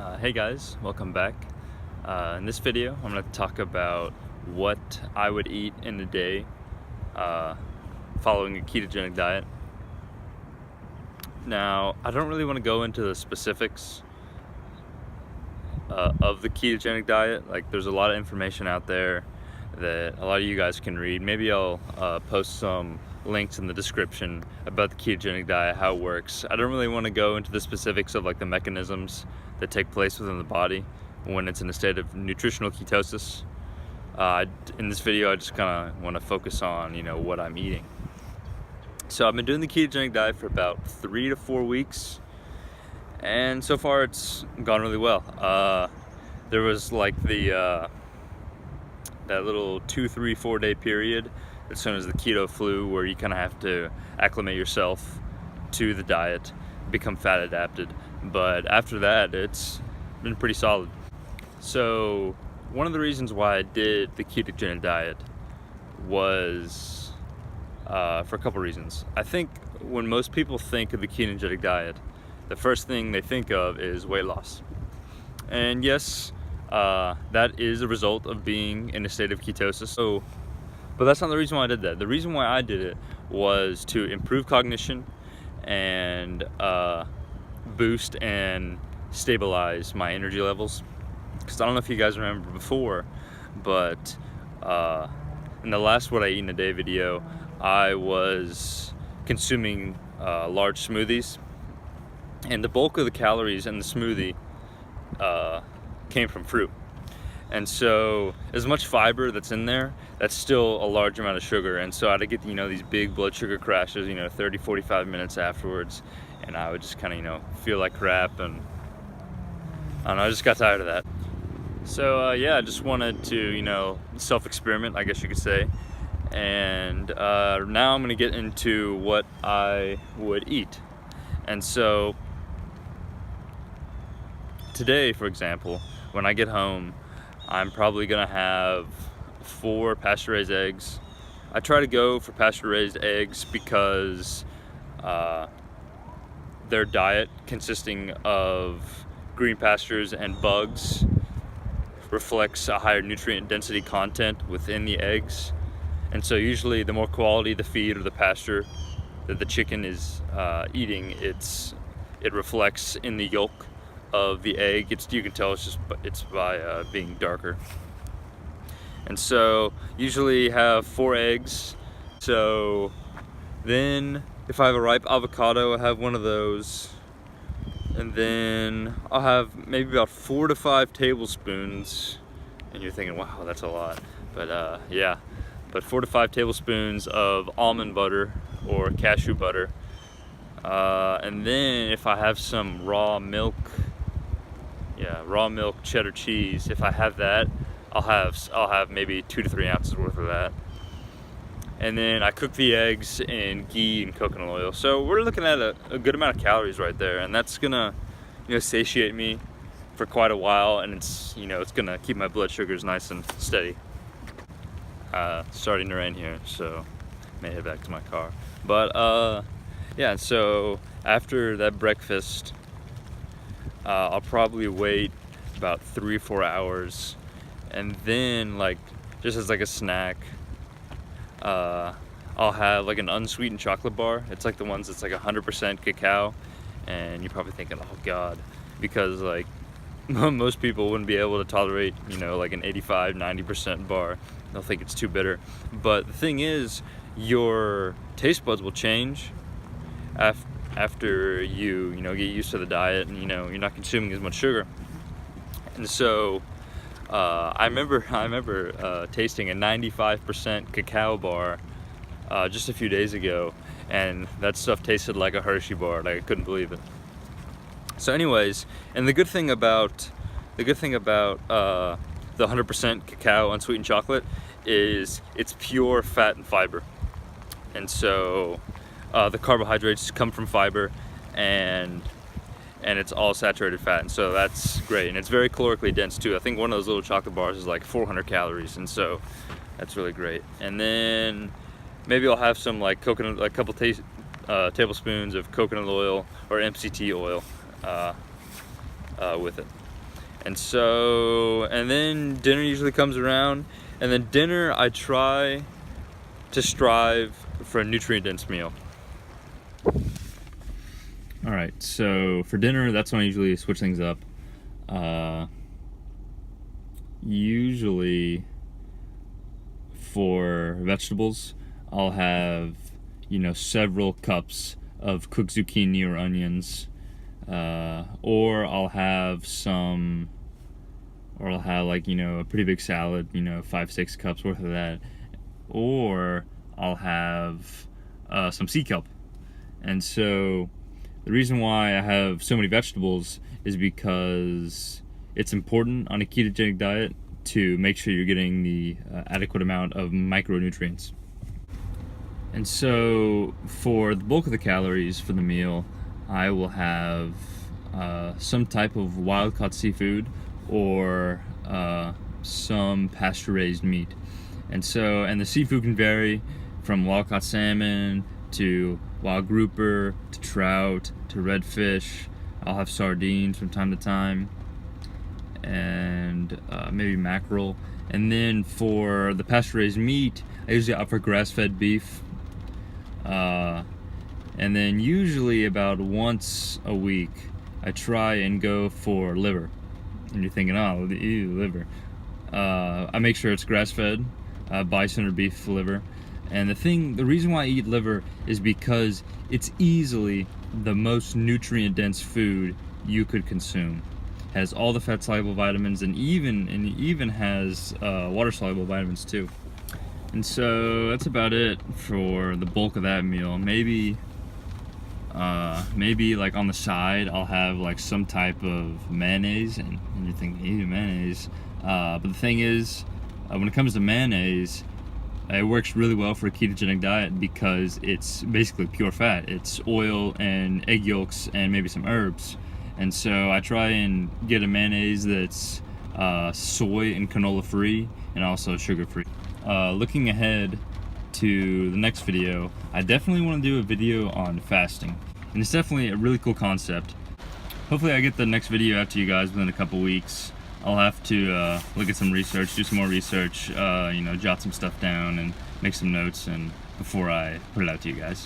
Hey guys, welcome back. In this video, I'm going to talk about what I would eat in a day following a ketogenic diet. Now, I don't really want to go into the specifics of the ketogenic diet. Like, there's a lot of information out there that a lot of you guys can read. Maybe I'll post some links in the description about the ketogenic diet, how it works. I don't really want to go into the specifics of like the mechanisms that take place within the body when it's in a state of nutritional ketosis. In this video, I just kind of want to focus on, what I'm eating. So I've been doing the ketogenic diet for about 3 to 4 weeks, and so far it's gone really well. There was like that little 2, 3, 4 day period as soon as the keto flu, where you kind of have to acclimate yourself to the diet, become fat adapted. But after that, it's been pretty solid. So one of the reasons why I did the ketogenic diet was for a couple reasons. I think when most people think of the ketogenic diet, the first thing they think of is weight loss. And yes, that is a result of being in a state of ketosis. But that's not the reason why I did that. The reason why I did it was to improve cognition and boost and stabilize my energy levels. Because I don't know if you guys remember before, but in the last What I Eat in a Day video, I was consuming large smoothies, and the bulk of the calories in the smoothie came from fruit. And so as much fiber that's in there, that's still a large amount of sugar. And so I'd get, these big blood sugar crashes, 30, 45 minutes afterwards. And I would just kind of, feel like crap. And I don't know, I just got tired of that. So yeah, I just wanted to, self-experiment, I guess you could say. And now I'm gonna get into what I would eat. And so today, for example, when I get home, I'm probably gonna have 4 pasture-raised eggs. I try to go for pasture-raised eggs because their diet consisting of green pastures and bugs reflects a higher nutrient density content within the eggs. And so usually the more quality the feed or the pasture that the chicken is eating, it reflects in the yolk of the egg. You can tell it's by being darker. And so usually have 4 eggs. So then if I have a ripe avocado, I have one of those. And then I'll have maybe about 4 to 5 tablespoons. And you're thinking, wow, that's a lot. But yeah, but 4 to 5 tablespoons of almond butter or cashew butter. And then if I have some raw milk cheddar cheese, if I have that, I'll have maybe 2 to 3 ounces worth of that. And then I cook the eggs in ghee and coconut oil. So we're looking at a good amount of calories right there, and that's gonna satiate me for quite a while, and it's gonna keep my blood sugars nice and steady. Starting to rain here, so may head back to my car. But yeah, so after that breakfast, I'll probably wait about 3 or 4 hours, and then just as a snack, I'll have an unsweetened chocolate bar. It's like the ones that's 100% cacao, and you're probably thinking, oh god, because most people wouldn't be able to tolerate an 85, 90% bar. They'll think it's too bitter. But the thing is, your taste buds will change after you get used to the diet, and you're not consuming as much sugar. And so I remember tasting a 95% cacao bar just a few days ago, and that stuff tasted like a Hershey bar. I couldn't believe it. So anyways, and the good thing about the 100% cacao unsweetened chocolate is it's pure fat and fiber. And so the carbohydrates come from fiber, and it's all saturated fat, and so that's great. And it's very calorically dense too. I think one of those little chocolate bars is 400 calories, and so that's really great. And then maybe I'll have some coconut, a couple tablespoons of coconut oil or MCT oil with it. And then dinner usually comes around, and then dinner I try to strive for a nutrient-dense meal. All right, so for dinner, that's when I usually switch things up. Usually for vegetables, I'll have, several cups of cooked zucchini or onions, or I'll have a pretty big salad, 5-6 cups worth of that, or I'll have some sea kelp. And so the reason why I have so many vegetables is because it's important on a ketogenic diet to make sure you're getting the adequate amount of micronutrients. And so for the bulk of the calories for the meal, I will have some type of wild-caught seafood or some pasture-raised meat. And the seafood can vary from wild-caught salmon to wild grouper to trout to redfish. I'll have sardines from time to time, and maybe mackerel. And then for the pasture-raised meat, I usually opt for grass-fed beef. And then usually about once a week, I try and go for liver. And you're thinking, oh, ew, liver. I make sure it's grass-fed, bison or beef liver. And the reason why I eat liver is because it's easily the most nutrient-dense food you could consume. It has all the fat-soluble vitamins, and even has water-soluble vitamins too. And so that's about it for the bulk of that meal. Maybe like on the side, I'll have like some type of mayonnaise, and you're thinking, ew, mayonnaise. But the thing is, when it comes to mayonnaise, it works really well for a ketogenic diet because it's basically pure fat. It's oil and egg yolks and maybe some herbs. And so I try and get a mayonnaise that's soy and canola free and also sugar free. Looking ahead to the next video, I definitely want to do a video on fasting. And it's definitely a really cool concept. Hopefully I get the next video out to you guys within a couple weeks. I'll have to look at some research, do some more research, jot some stuff down and make some notes before I put it out to you guys.